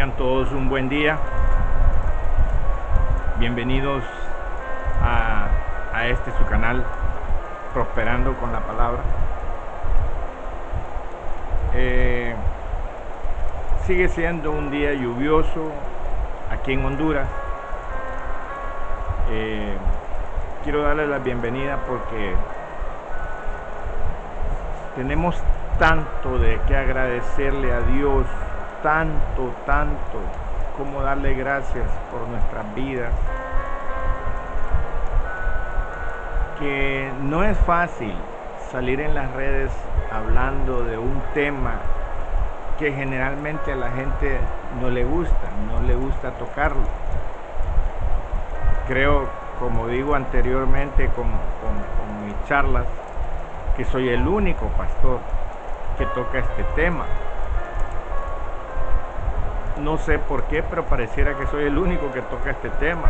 Tengan todos un buen día. Bienvenidos a este su canal, Prosperando con la Palabra. Sigue siendo un día lluvioso aquí en Honduras. Quiero darle la bienvenida porque tenemos tanto de qué agradecerle a Dios, tanto como darle gracias por nuestras vidas, que no es fácil salir en las redes hablando de un tema que generalmente a la gente no le gusta tocarlo. Creo, como digo anteriormente con mis charlas, que soy el único pastor que toca este tema. No sé por qué, pero pareciera que soy el único que toca este tema.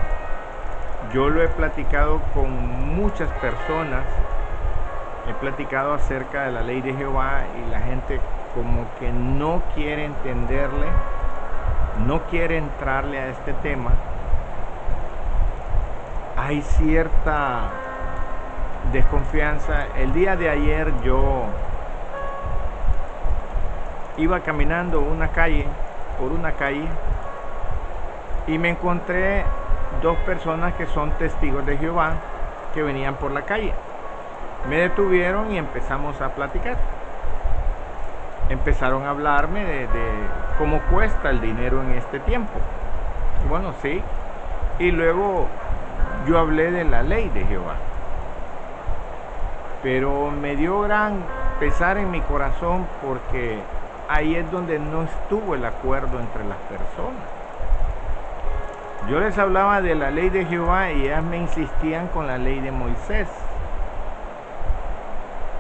Yo lo he platicado con muchas personas, he platicado acerca de la ley de Jehová y la gente como que no quiere entenderle, no quiere entrarle a este tema. Hay cierta desconfianza. El día de ayer yo iba caminando por una calle y me encontré dos personas que son testigos de Jehová que venían por la calle. Me detuvieron y empezamos a platicar. Empezaron a hablarme de cómo cuesta el dinero en este tiempo. Y bueno, sí. Y luego yo hablé de la ley de Jehová. Pero me dio gran pesar en mi corazón porque ahí es donde no estuvo el acuerdo entre las personas. Yo les hablaba de la ley de Jehová y ellas me insistían con la ley de Moisés.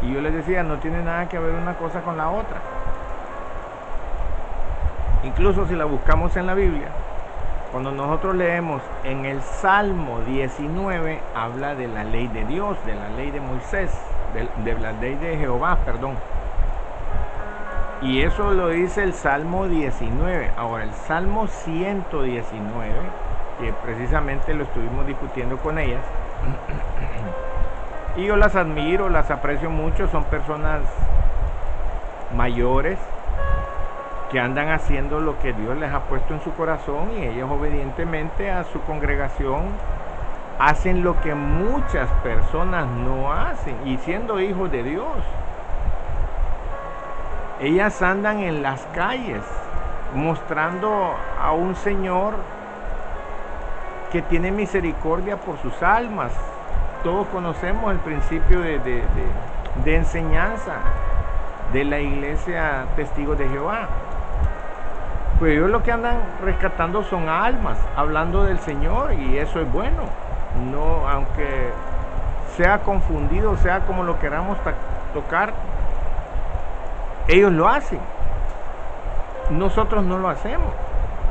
Y yo les decía, no tiene nada que ver una cosa con la otra. Incluso si la buscamos en la Biblia, cuando nosotros leemos en el Salmo 19, habla de la ley de Dios, de la ley de Moisés, de la ley de Jehová, perdón. Y eso lo dice el Salmo 19. Ahora, el Salmo 119, que precisamente lo estuvimos discutiendo con ellas, y yo las admiro, las aprecio mucho, son personas mayores que andan haciendo lo que Dios les ha puesto en su corazón y ellos obedientemente a su congregación hacen lo que muchas personas no hacen, y siendo hijos de Dios. Ellas andan en las calles mostrando a un Señor que tiene misericordia por sus almas. Todos conocemos el principio de enseñanza de la iglesia Testigos de Jehová. Pues ellos lo que andan rescatando son almas, hablando del Señor, y eso es bueno. No, aunque sea confundido, sea como lo queramos tocar, ellos lo hacen. Nosotros no lo hacemos.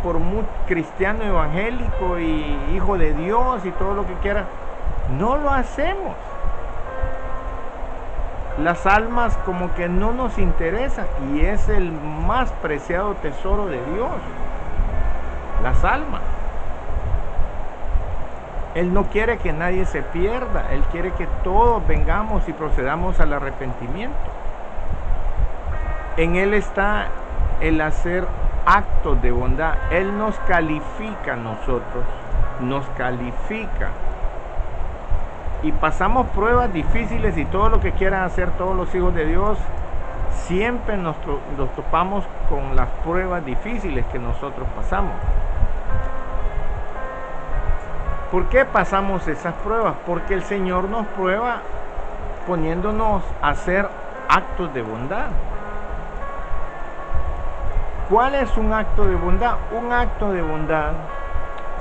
Por muy cristiano evangélico y hijo de Dios y todo lo que quiera, no lo hacemos. Las almas como que no nos interesan, y es el más preciado tesoro de Dios, las almas. Él no quiere que nadie se pierda, Él quiere que todos vengamos y procedamos al arrepentimiento. En Él está el hacer actos de bondad. Él nos califica a nosotros, nos califica. Y pasamos pruebas difíciles y todo lo que quieran hacer todos los hijos de Dios, siempre nos topamos con las pruebas difíciles que nosotros pasamos. ¿Por qué pasamos esas pruebas? Porque el Señor nos prueba poniéndonos a hacer actos de bondad. ¿Cuál es un acto de bondad? Un acto de bondad,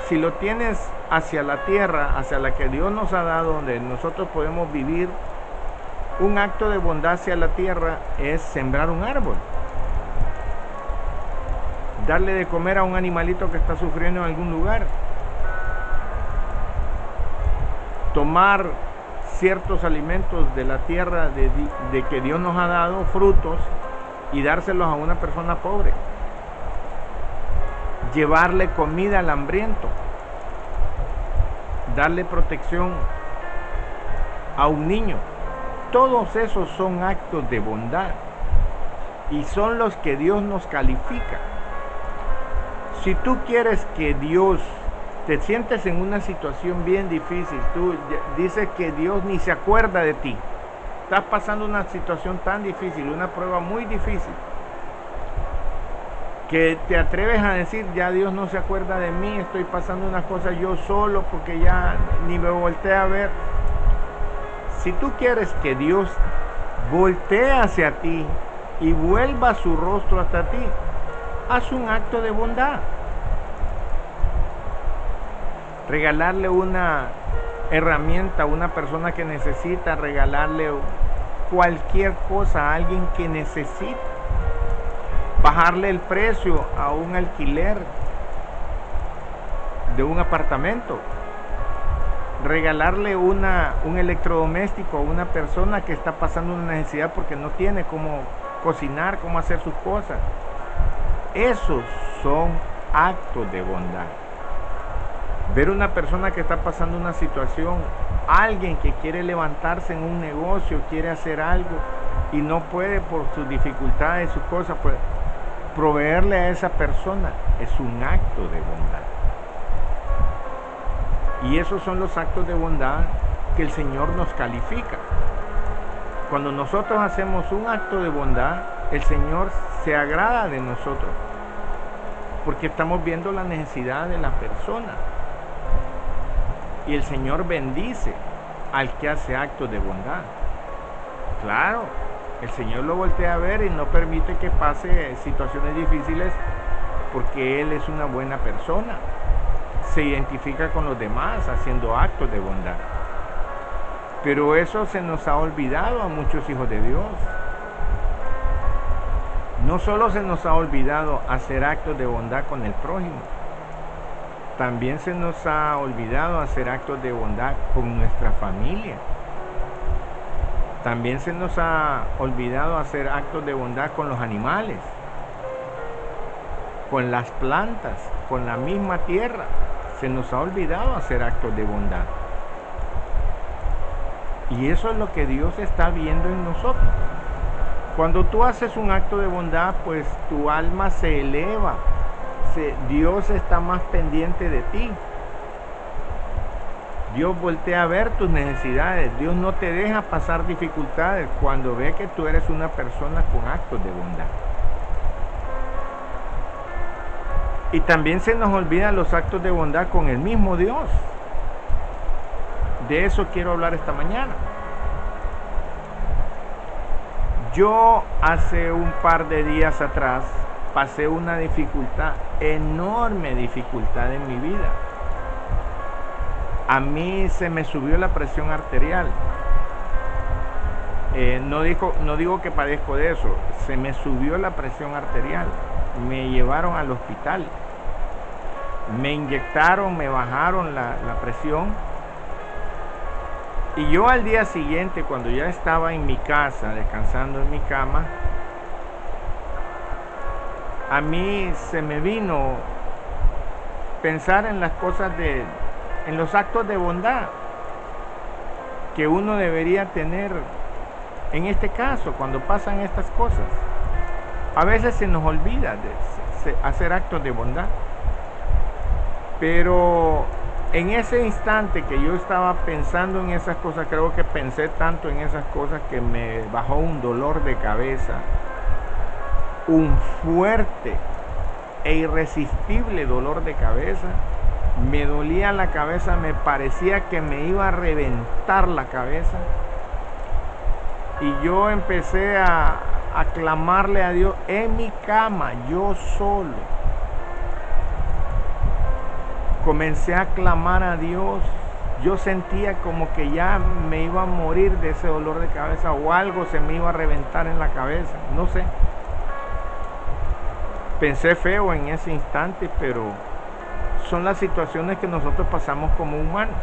si lo tienes hacia la tierra, hacia la que Dios nos ha dado, donde nosotros podemos vivir, un acto de bondad hacia la tierra es sembrar un árbol. Darle de comer a un animalito que está sufriendo en algún lugar. Tomar ciertos alimentos de la tierra de que Dios nos ha dado, frutos, y dárselos a una persona pobre. llevarle comida al hambriento, darle protección a un niño. Todos esos son actos de bondad y son los que Dios nos califica. Si tú quieres que Dios, te sientes en una situación bien difícil, tú dices que Dios ni se acuerda de ti, estás pasando una situación tan difícil, una prueba muy difícil, que te atreves a decir, ya Dios no se acuerda de mí, estoy pasando unas cosas yo solo porque ya ni me volteé a ver. Si tú quieres que Dios voltee hacia ti y vuelva su rostro hasta ti, haz un acto de bondad. Regalarle una herramienta a una persona que necesita, regalarle cualquier cosa a alguien que necesita, bajarle el precio a un alquiler de un apartamento, regalarle un electrodoméstico a una persona que está pasando una necesidad porque no tiene cómo cocinar, cómo hacer sus cosas. Esos son actos de bondad. Ver una persona que está pasando una situación, alguien que quiere levantarse en un negocio, quiere hacer algo y no puede por sus dificultades, sus cosas, pues proveerle a esa persona es un acto de bondad. Y esos son los actos de bondad que el Señor nos califica. Cuando nosotros hacemos un acto de bondad, el Señor se agrada de nosotros, porque estamos viendo la necesidad de la persona. Y el Señor bendice al que hace actos de bondad. Claro, el Señor lo voltea a ver y no permite que pase situaciones difíciles porque Él es una buena persona. Se identifica con los demás haciendo actos de bondad. Pero eso se nos ha olvidado a muchos hijos de Dios. No solo se nos ha olvidado hacer actos de bondad con el prójimo, también se nos ha olvidado hacer actos de bondad con nuestra familia. También se nos ha olvidado hacer actos de bondad con los animales, con las plantas, con la misma tierra. Se nos ha olvidado hacer actos de bondad. Y eso es lo que Dios está viendo en nosotros. Cuando tú haces un acto de bondad, pues tu alma se eleva. Dios está más pendiente de ti. Dios voltea a ver tus necesidades. Dios no te deja pasar dificultades cuando ve que tú eres una persona con actos de bondad. Y también se nos olvidan los actos de bondad con el mismo Dios. De eso quiero hablar esta mañana. Yo hace un par de días atrás pasé una dificultad, enorme dificultad en mi vida. A mí se me subió la presión arterial. No digo que padezco de eso, se me subió la presión arterial. Me llevaron al hospital. Me inyectaron, me bajaron la presión. Y yo al día siguiente, cuando ya estaba en mi casa, descansando en mi cama, a mí se me vino pensar en las cosas en los actos de bondad que uno debería tener en este caso, cuando pasan estas cosas. A veces se nos olvida de hacer actos de bondad. Pero en ese instante que yo estaba pensando en esas cosas, creo que pensé tanto en esas cosas que me bajó un dolor de cabeza, un fuerte e irresistible dolor de cabeza. Me dolía la cabeza, me parecía que me iba a reventar la cabeza. Y yo empecé a clamarle a Dios en mi cama, yo solo. Comencé a clamar a Dios. Yo sentía como que ya me iba a morir de ese dolor de cabeza o algo se me iba a reventar en la cabeza, no sé. Pensé feo en ese instante, pero son las situaciones que nosotros pasamos como humanos.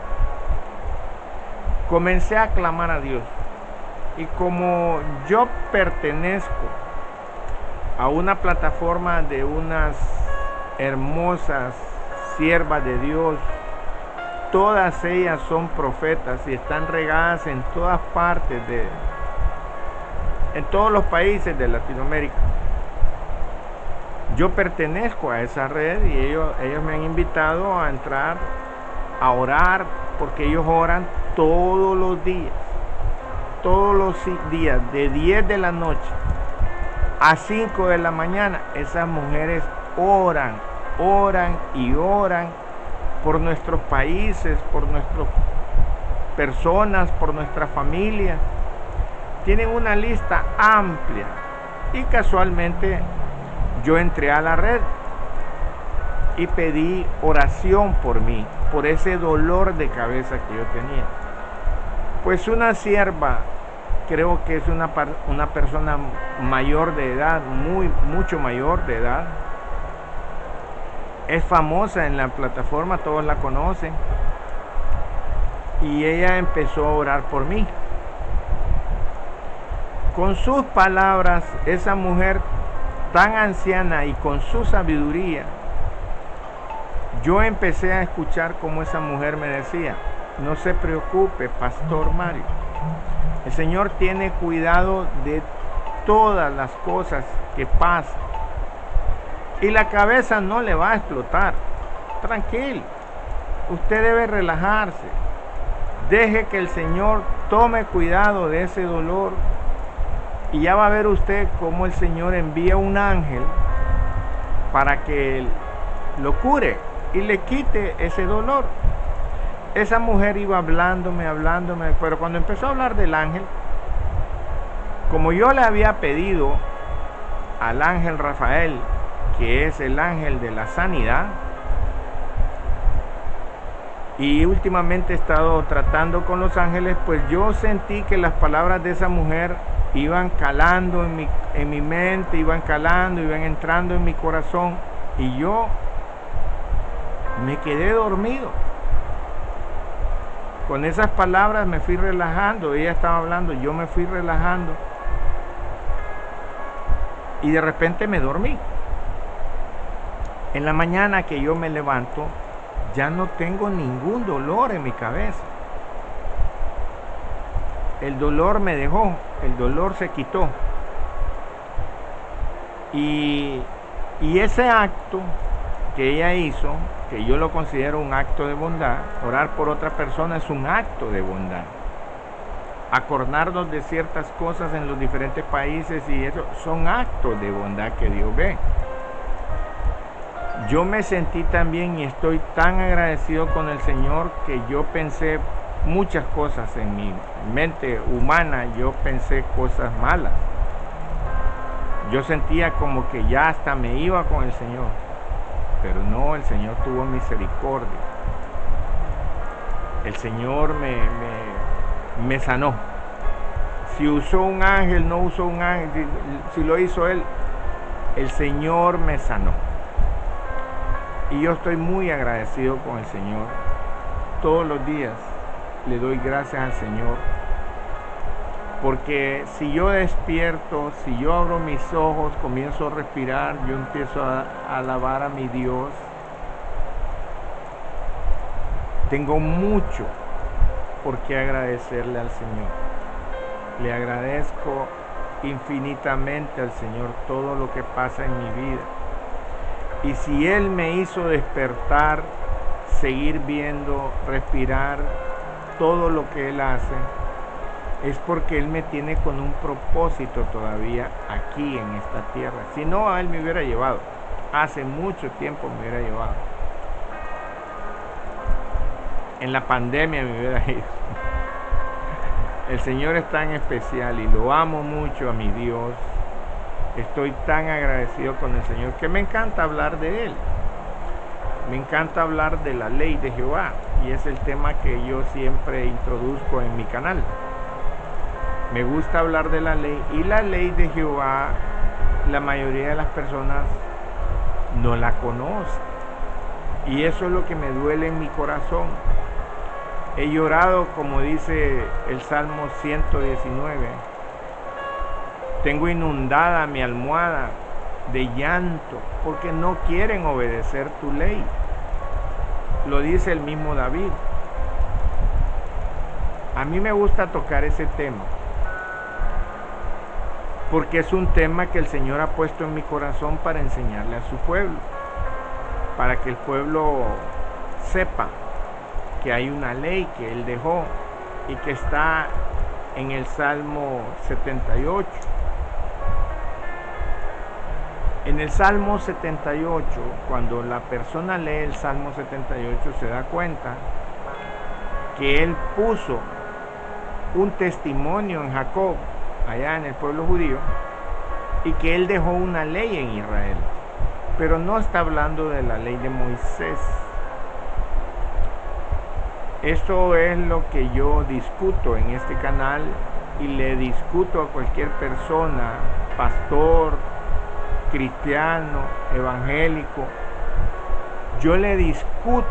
Comencé a clamar a Dios. Y como yo pertenezco a una plataforma de unas hermosas siervas de Dios. Todas ellas son profetas y están regadas en todas partes en todos los países de Latinoamérica. Yo pertenezco a esa red y ellos me han invitado a entrar a orar, porque ellos oran todos los días de 10 de la noche a 5 de la mañana. Esas mujeres oran y oran por nuestros países, por nuestras personas, por nuestra familia. Tienen una lista amplia y casualmente yo entré a la red y pedí oración por mí, por ese dolor de cabeza que yo tenía. Pues una sierva, creo que es una persona mayor de edad, mucho mayor de edad, es famosa en la plataforma, todos la conocen, y ella empezó a orar por mí. Con sus palabras, esa mujer tan anciana y con su sabiduría, yo empecé a escuchar cómo esa mujer me decía: no se preocupe, Pastor Mario, el Señor tiene cuidado de todas las cosas que pasan y la cabeza no le va a explotar. Tranquilo, usted debe relajarse, deje que el Señor tome cuidado de ese dolor y ya va a ver usted cómo el Señor envía un ángel para que lo cure y le quite ese dolor. Esa mujer iba hablándome, pero cuando empezó a hablar del ángel, como yo le había pedido al ángel Rafael, que es el ángel de la sanidad, y últimamente he estado tratando con los ángeles, pues yo sentí que las palabras de esa mujer iban calando en mi mente, iban calando, iban entrando en mi corazón, y yo me quedé dormido. Con esas palabras me fui relajando, ella estaba hablando, yo me fui relajando, y de repente me dormí. En la mañana que yo me levanto, ya no tengo ningún dolor en mi cabeza. El dolor me dejó, el dolor se quitó. Y ese acto que ella hizo, que yo lo considero un acto de bondad, orar por otra persona es un acto de bondad. Acordarnos de ciertas cosas en los diferentes países y eso son actos de bondad que Dios ve. Yo me sentí tan bien y estoy tan agradecido con el Señor que yo pensé muchas cosas en mi mente humana, yo pensé cosas malas. Yo sentía como que ya hasta me iba con el Señor, pero no, el Señor tuvo misericordia. El Señor me sanó. Si usó un ángel, no usó un ángel, si lo hizo Él, el Señor me sanó. Y yo estoy muy agradecido con el Señor. Todos los días le doy gracias al Señor. Porque si yo despierto, si yo abro mis ojos, comienzo a respirar, yo empiezo a alabar a mi Dios. Tengo mucho por qué agradecerle al Señor. Le agradezco infinitamente al Señor todo lo que pasa en mi vida. Y si Él me hizo despertar, seguir viendo, respirar, todo lo que Él hace, es porque Él me tiene con un propósito todavía aquí en esta tierra. Si no, a Él me hubiera llevado. Hace mucho tiempo me hubiera llevado. En la pandemia me hubiera ido. El Señor es tan especial y lo amo mucho a mi Dios. Estoy tan agradecido con el Señor que me encanta hablar de Él. Me encanta hablar de la ley de Jehová y es el tema que yo siempre introduzco en mi canal. Me gusta hablar de la ley y la ley de Jehová, la mayoría de las personas no la conocen. Y eso es lo que me duele en mi corazón. He llorado, como dice el Salmo 119. Tengo inundada mi almohada de llanto, porque no quieren obedecer tu ley. Lo dice el mismo David. A mí me gusta tocar ese tema, porque es un tema que el Señor ha puesto en mi corazón para enseñarle a su pueblo, para que el pueblo sepa que hay una ley que Él dejó y que está en el Salmo 78. En el Salmo 78, cuando la persona lee el Salmo 78, se da cuenta que Él puso un testimonio en Jacob, allá en el pueblo judío, y que Él dejó una ley en Israel. Pero no está hablando de la ley de Moisés. Esto es lo que yo discuto en este canal y le discuto a cualquier persona, pastor, cristiano, evangélico. Yo le discuto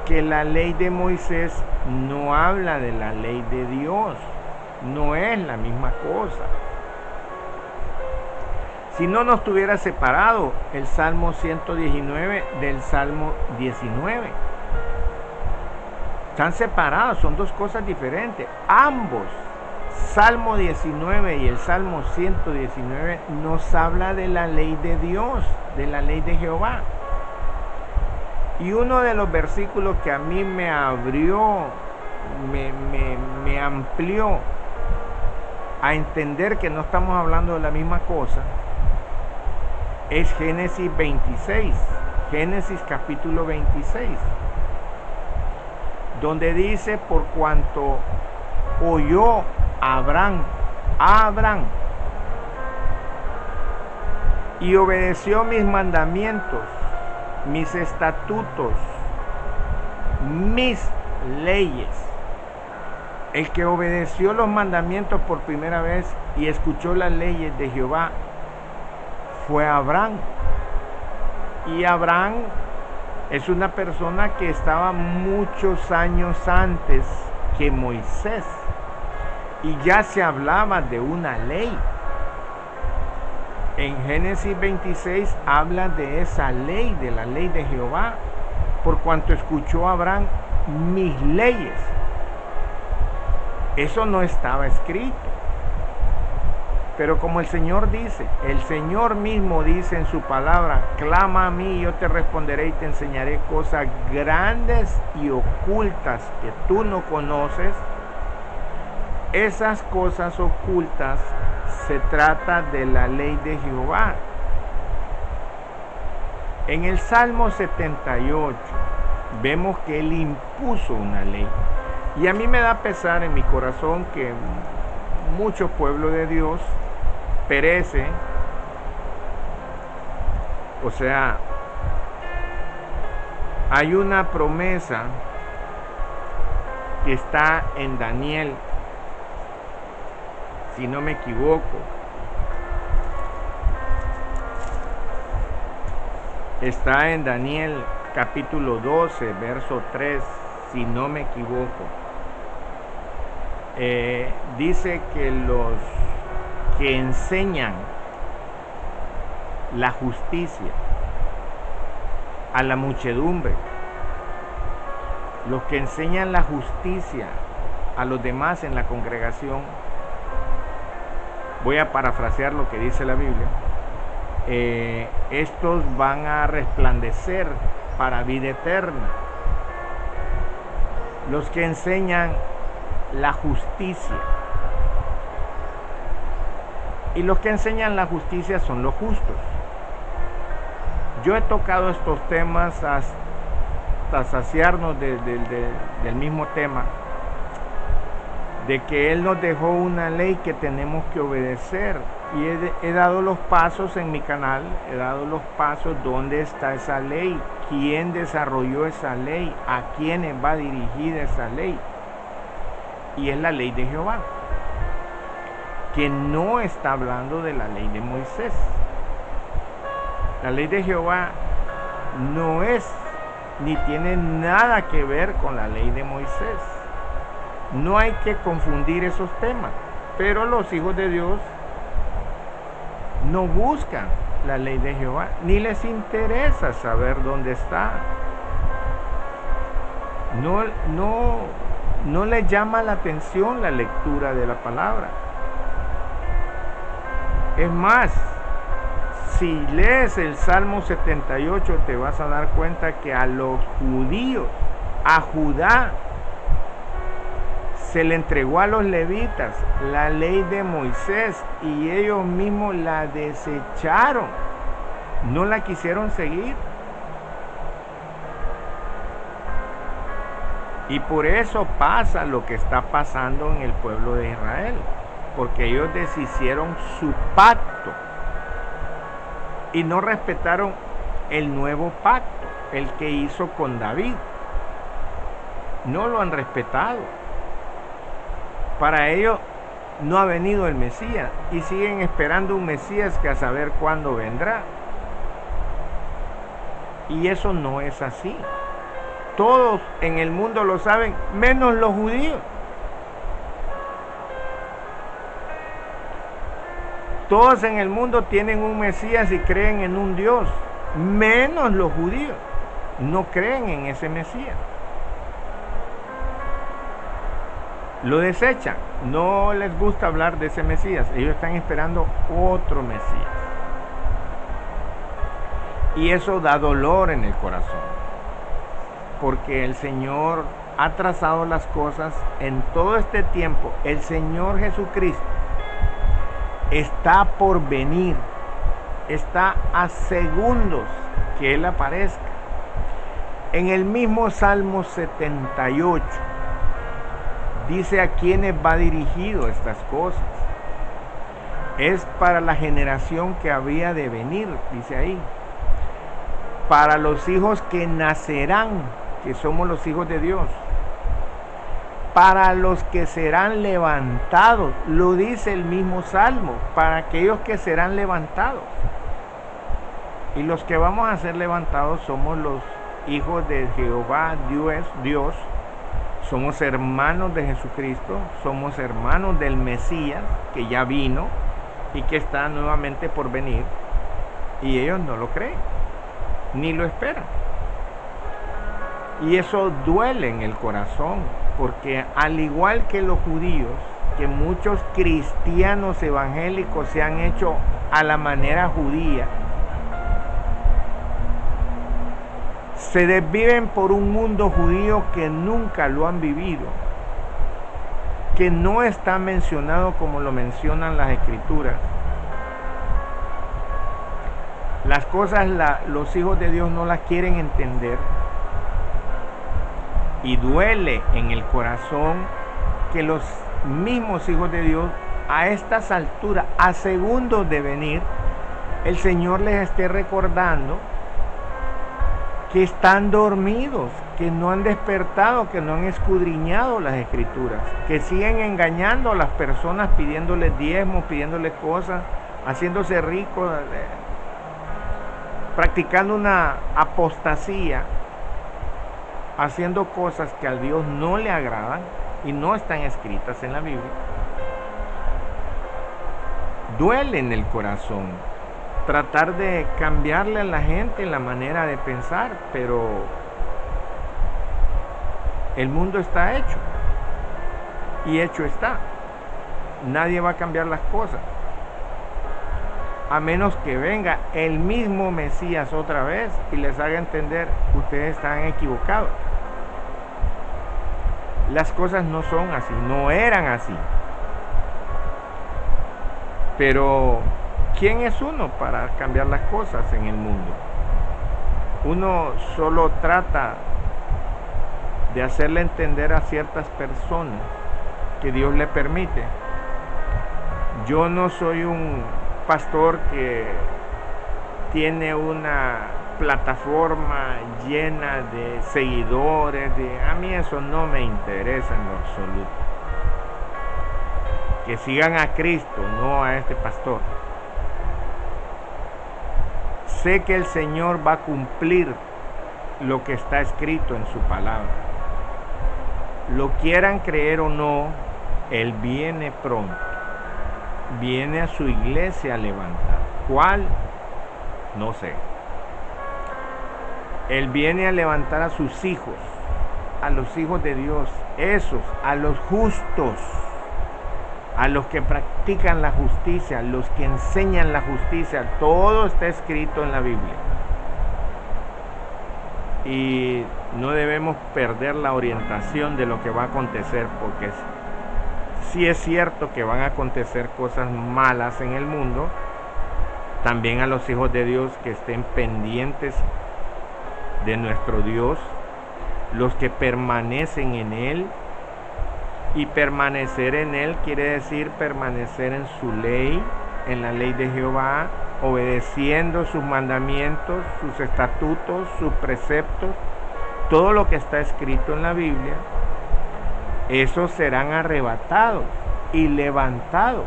que la ley de Moisés no habla de la ley de Dios, no es la misma cosa. Si no nos tuviera separado el Salmo 119 del Salmo 19. Están separados, son dos cosas diferentes. Ambos, Salmo 19 y el Salmo 119, nos habla de la ley de Dios, de la ley de Jehová. Y uno de los versículos que a mí me abrió, me amplió a entender que no estamos hablando de la misma cosa, es Génesis 26, Génesis capítulo 26. Donde dice, por cuanto oyó Abraham, y obedeció mis mandamientos, mis estatutos, mis leyes. El que obedeció los mandamientos por primera vez y escuchó las leyes de Jehová fue Abraham. Y Abraham es una persona que estaba muchos años antes que Moisés. Y ya se hablaba de una ley. En Génesis 26 habla de esa ley, de la ley de Jehová, por cuanto escuchó Abraham mis leyes. Eso no estaba escrito. Pero como el Señor dice, el Señor mismo dice en su palabra, clama a mí y yo te responderé y te enseñaré cosas grandes y ocultas que tú no conoces. Esas cosas ocultas se trata de la ley de Jehová. En el Salmo 78 vemos que Él impuso una ley. Y a mí me da pesar en mi corazón que mucho pueblo de Dios perece. O sea, hay una promesa que está en Daniel, si no me equivoco. Está en Daniel capítulo 12, verso 3, si no me equivoco. Dice que los que enseñan la justicia a la muchedumbre, los que enseñan la justicia a los demás en la congregación, voy a parafrasear lo que dice la Biblia, estos van a resplandecer para vida eterna. Los que enseñan la justicia. Y los que enseñan la justicia son los justos. Yo he tocado estos temas hasta saciarnos del mismo tema, de que Él nos dejó una ley que tenemos que obedecer. Y he dado los pasos en mi canal, he dado los pasos dónde está esa ley, quién desarrolló esa ley, a quiénes va dirigida esa ley. Y es la ley de Jehová, que no está hablando de la ley de Moisés. La ley de Jehová no es ni tiene nada que ver con la ley de Moisés. No hay que confundir esos temas, pero los hijos de Dios no buscan la ley de Jehová, ni les interesa saber dónde está. No les llama la atención la lectura de la palabra. Es más, si lees el Salmo 78 te vas a dar cuenta que a los judíos, a Judá, se le entregó a los levitas la ley de Moisés y ellos mismos la desecharon, no la quisieron seguir. Y por eso pasa lo que está pasando en el pueblo de Israel, porque ellos deshicieron su pacto y no respetaron el nuevo pacto, el que hizo con David. No lo han respetado. Para ellos no ha venido el Mesías y siguen esperando un Mesías que a saber cuándo vendrá. Y eso no es así. Todos en el mundo lo saben, menos los judíos. Todos en el mundo tienen un Mesías y creen en un Dios, menos los judíos. No creen en ese Mesías. Lo desechan, no les gusta hablar de ese Mesías, ellos están esperando otro Mesías. Y eso da dolor en el corazón, porque el Señor ha trazado las cosas en todo este tiempo. El Señor Jesucristo está por venir, está a segundos que Él aparezca. En el mismo Salmo 78 dice a quiénes va dirigido estas cosas. Es para la generación que había de venir, dice ahí. Para los hijos que nacerán, que somos los hijos de Dios. Para los que serán levantados, lo dice el mismo Salmo, para aquellos que serán levantados. Y los que vamos a ser levantados somos los hijos de Jehová, Dios. Somos hermanos de Jesucristo, somos hermanos del Mesías que ya vino y que está nuevamente por venir. Y ellos no lo creen, ni lo esperan. Y eso duele en el corazón, porque al igual que los judíos, que muchos cristianos evangélicos se han hecho a la manera judía, se desviven por un mundo judío que nunca lo han vivido, que no está mencionado como lo mencionan las Escrituras. Las cosas los hijos de Dios no las quieren entender, y duele en el corazón que los mismos hijos de Dios a estas alturas, a segundos de venir, el Señor les esté recordando que están dormidos, que no han despertado, que no han escudriñado las Escrituras, que siguen engañando a las personas, pidiéndoles diezmos, pidiéndoles cosas, haciéndose ricos, practicando una apostasía, haciendo cosas que a Dios no le agradan y no están escritas en la Biblia. Duele en el corazón tratar de cambiarle a la gente la manera de pensar, pero el mundo está hecho y hecho está. Nadie va a cambiar las cosas a menos que venga el mismo Mesías otra vez y les haga entender: ustedes están equivocados. Las cosas no son así, no eran así. Pero ¿quién es uno para cambiar las cosas en el mundo? Uno solo trata de hacerle entender a ciertas personas que Dios le permite. Yo no soy un pastor que tiene una plataforma llena de seguidores, a mí eso no me interesa en lo absoluto. Que sigan a Cristo, no a este pastor. Sé que el Señor va a cumplir lo que está escrito en su palabra. Lo quieran creer o no, Él viene pronto. Viene a su iglesia a levantar. ¿Cuál? No sé. Él viene a levantar a sus hijos, a los hijos de Dios, esos, a los justos, a los que practican la justicia, los que enseñan la justicia. Todo está escrito en la Biblia. Y no debemos perder la orientación de lo que va a acontecer, porque sí es cierto que van a acontecer cosas malas en el mundo. También a los hijos de Dios que estén pendientes de nuestro Dios, los que permanecen en Él. Y permanecer en Él quiere decir permanecer en su ley, en la ley de Jehová, obedeciendo sus mandamientos, sus estatutos, sus preceptos, todo lo que está escrito en la Biblia. Esos serán arrebatados y levantados.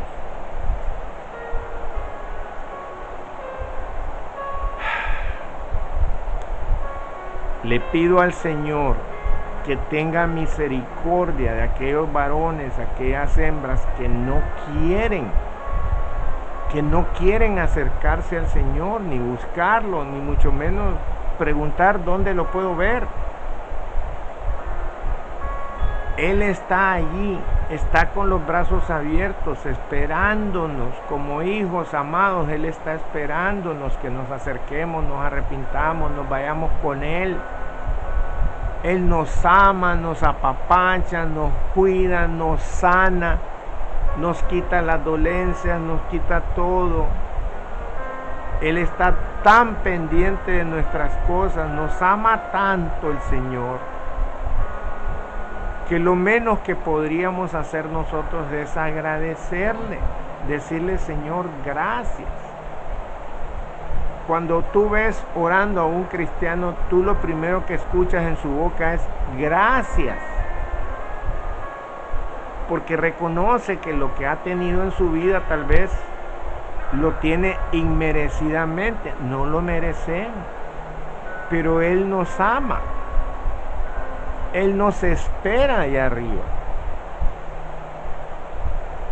Le pido al Señor que tenga misericordia de aquellos varones, aquellas hembras que no quieren acercarse al Señor, ni buscarlo, ni mucho menos preguntar dónde lo puedo ver. Él está allí, está con los brazos abiertos, esperándonos como hijos amados. Él está esperándonos que nos acerquemos, nos arrepintamos, nos vayamos con Él. Él nos ama, nos apapacha, nos cuida, nos sana, nos quita las dolencias, nos quita todo. Él está tan pendiente de nuestras cosas, nos ama tanto el Señor, que lo menos que podríamos hacer nosotros es agradecerle, decirle: Señor, gracias. Cuando tú ves orando a un cristiano, tú lo primero que escuchas en su boca es gracias, porque reconoce que lo que ha tenido en su vida tal vez lo tiene inmerecidamente, no lo merecemos, pero Él nos ama, Él nos espera allá arriba,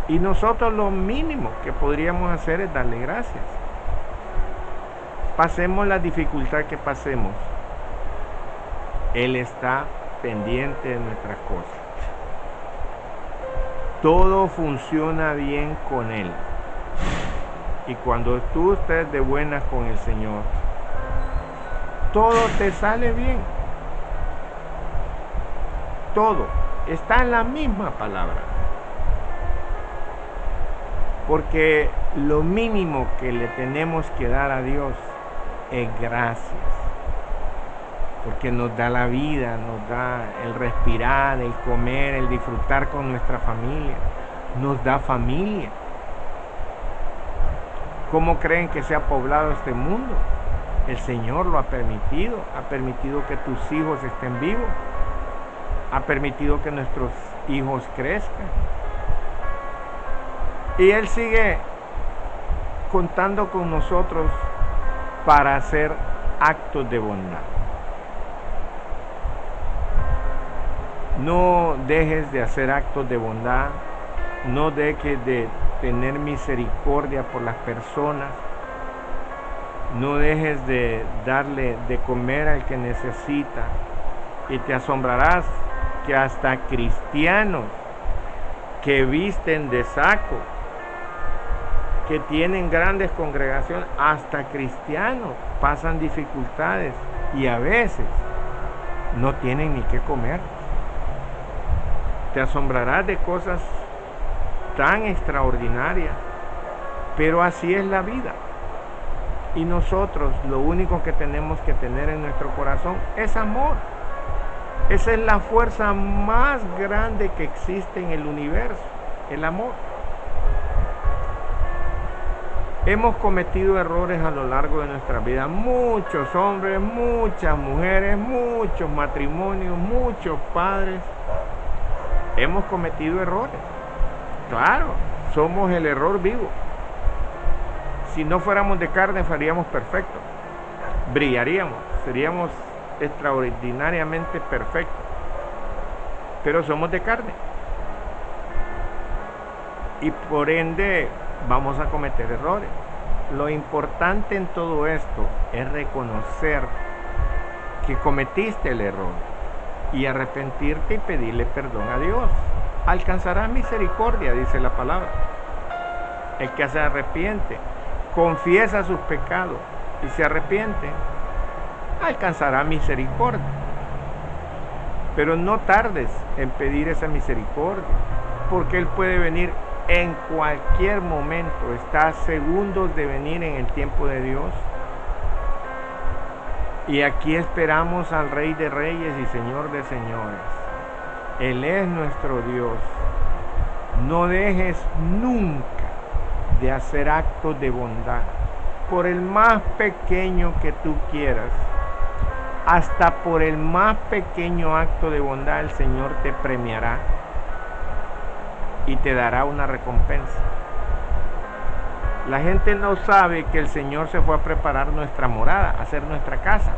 y nosotros lo mínimo que podríamos hacer es darle gracias. Pasemos la dificultad que pasemos, Él está pendiente de nuestras cosas. Todo funciona bien con Él. Y cuando tú estés de buenas con el Señor, todo te sale bien. Todo está en la misma palabra. Porque lo mínimo que le tenemos que dar a Dios es gracias, porque nos da la vida, nos da el respirar, el comer, el disfrutar con nuestra familia, nos da familia. ¿Cómo creen que se ha poblado este mundo? El Señor lo ha permitido que tus hijos estén vivos, ha permitido que nuestros hijos crezcan, y Él sigue contando con nosotros para hacer actos de bondad. No dejes de hacer actos de bondad, no dejes de tener misericordia por las personas, no dejes de darle de comer al que necesita, y te asombrarás que hasta cristianos que visten de saco, que tienen grandes congregaciones, hasta cristianos pasan dificultades y a veces no tienen ni qué comer. Te asombrarás de cosas tan extraordinarias, pero así es la vida. Y nosotros lo único que tenemos que tener en nuestro corazón es amor. Esa es la fuerza más grande que existe en el universo, el amor. Hemos cometido errores a lo largo de nuestra vida, muchos hombres, muchas mujeres, muchos matrimonios, muchos padres. Hemos cometido errores. Claro, somos el error vivo. Si no fuéramos de carne, seríamos perfectos. Brillaríamos, seríamos extraordinariamente perfectos. Pero somos de carne. Y por ende vamos a cometer errores. lo importante en todo esto es reconocer que cometiste el error y arrepentirte y pedirle perdón a Dios. Alcanzará misericordia, dice la palabra. El que se arrepiente, confiesa sus pecados y se arrepiente, alcanzará misericordia. Pero no tardes en pedir esa misericordia, porque Él puede venir en cualquier momento. Está a segundos de venir en el tiempo de Dios. Y aquí esperamos al Rey de Reyes y Señor de Señores. Él es nuestro Dios. No dejes nunca de hacer actos de bondad, por el más pequeño que tú quieras. Hasta por el más pequeño acto de bondad el Señor te premiará y te dará una recompensa. La gente no sabe que el Señor se fue a preparar nuestra morada, a hacer nuestra casa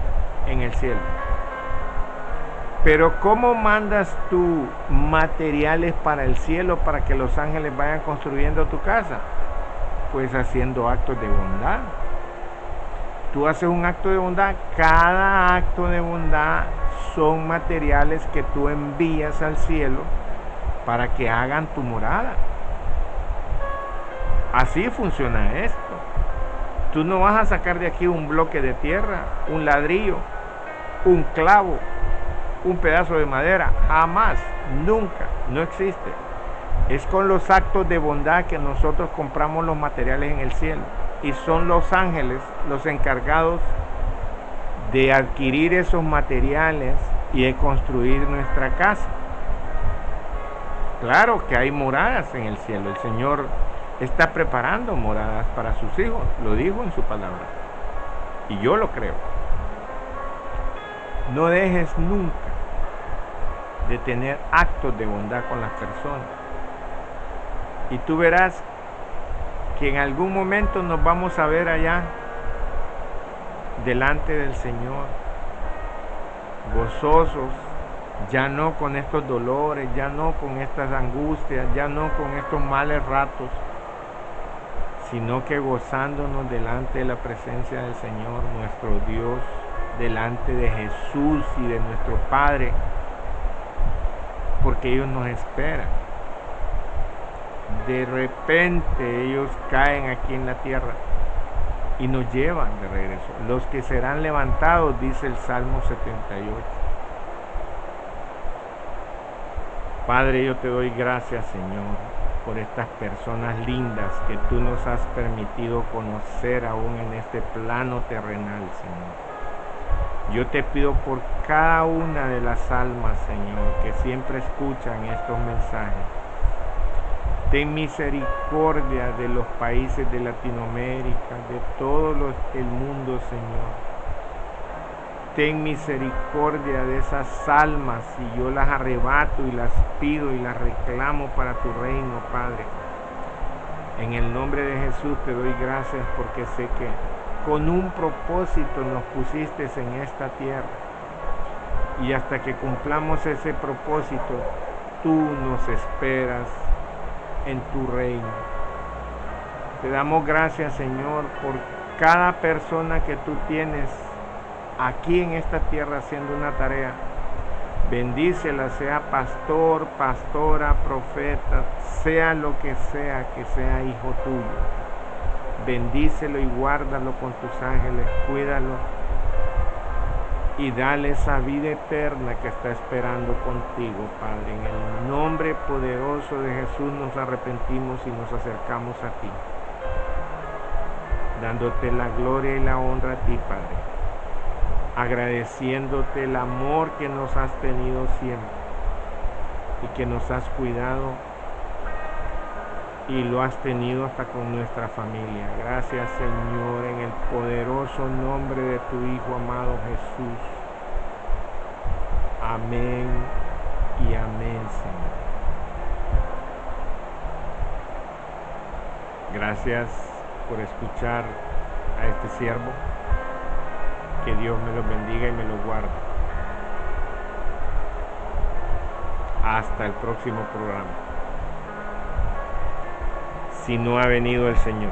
en el cielo. Pero ¿cómo mandas tú materiales para el cielo para que los ángeles vayan construyendo tu casa? Pues haciendo actos de bondad. Tú haces un acto de bondad, cada acto de bondad son materiales que tú envías al cielo para que hagan tu morada. Así funciona esto. Tú no vas a sacar de aquí un bloque de tierra, un ladrillo, un clavo, un pedazo de madera. Jamás, nunca, no existe. Es con los actos de bondad que nosotros compramos los materiales en el cielo. Y son los ángeles los encargados de adquirir esos materiales y de construir nuestra casa. Claro que hay moradas en el cielo. El Señor está preparando moradas para sus hijos. Lo dijo en su palabra. Y yo lo creo. No dejes nunca de tener actos de bondad con las personas. Y tú verás que en algún momento nos vamos a ver allá delante del Señor, gozosos, ya no con estos dolores, ya no con estas angustias, ya no con estos males ratos, sino que gozándonos delante de la presencia del Señor, nuestro Dios, delante de Jesús y de nuestro Padre, porque ellos nos esperan. De repente ellos caen aquí en la tierra y nos llevan de regreso. Los que serán levantados, dice el Salmo 78. Padre, yo te doy gracias, Señor, por estas personas lindas que tú nos has permitido conocer aún en este plano terrenal, Señor. Yo te pido por cada una de las almas, Señor, que siempre escuchan estos mensajes. Ten misericordia de los países de Latinoamérica, de todo el mundo, Señor. Ten misericordia de esas almas y yo las arrebato y las pido y las reclamo para tu reino, Padre. En el nombre de Jesús te doy gracias porque sé que con un propósito nos pusiste en esta tierra. Y hasta que cumplamos ese propósito, tú nos esperas en tu reino. Te damos gracias, Señor, por cada persona que tú tienes aquí en esta tierra haciendo una tarea. Bendícela, sea pastor, pastora, profeta, sea lo que sea hijo tuyo. Bendícelo y guárdalo con tus ángeles, cuídalo y dale esa vida eterna que está esperando contigo, Padre. En el nombre poderoso de Jesús nos arrepentimos y nos acercamos a ti, dándote la gloria y la honra a ti, Padre, agradeciéndote el amor que nos has tenido siempre y que nos has cuidado y lo has tenido hasta con nuestra familia. Gracias, Señor, en el poderoso nombre de tu Hijo amado Jesús. Amén y amén, Señor. Gracias por escuchar a este siervo. Que Dios me los bendiga y me los guarde. Hasta el próximo programa. Si no ha venido el Señor.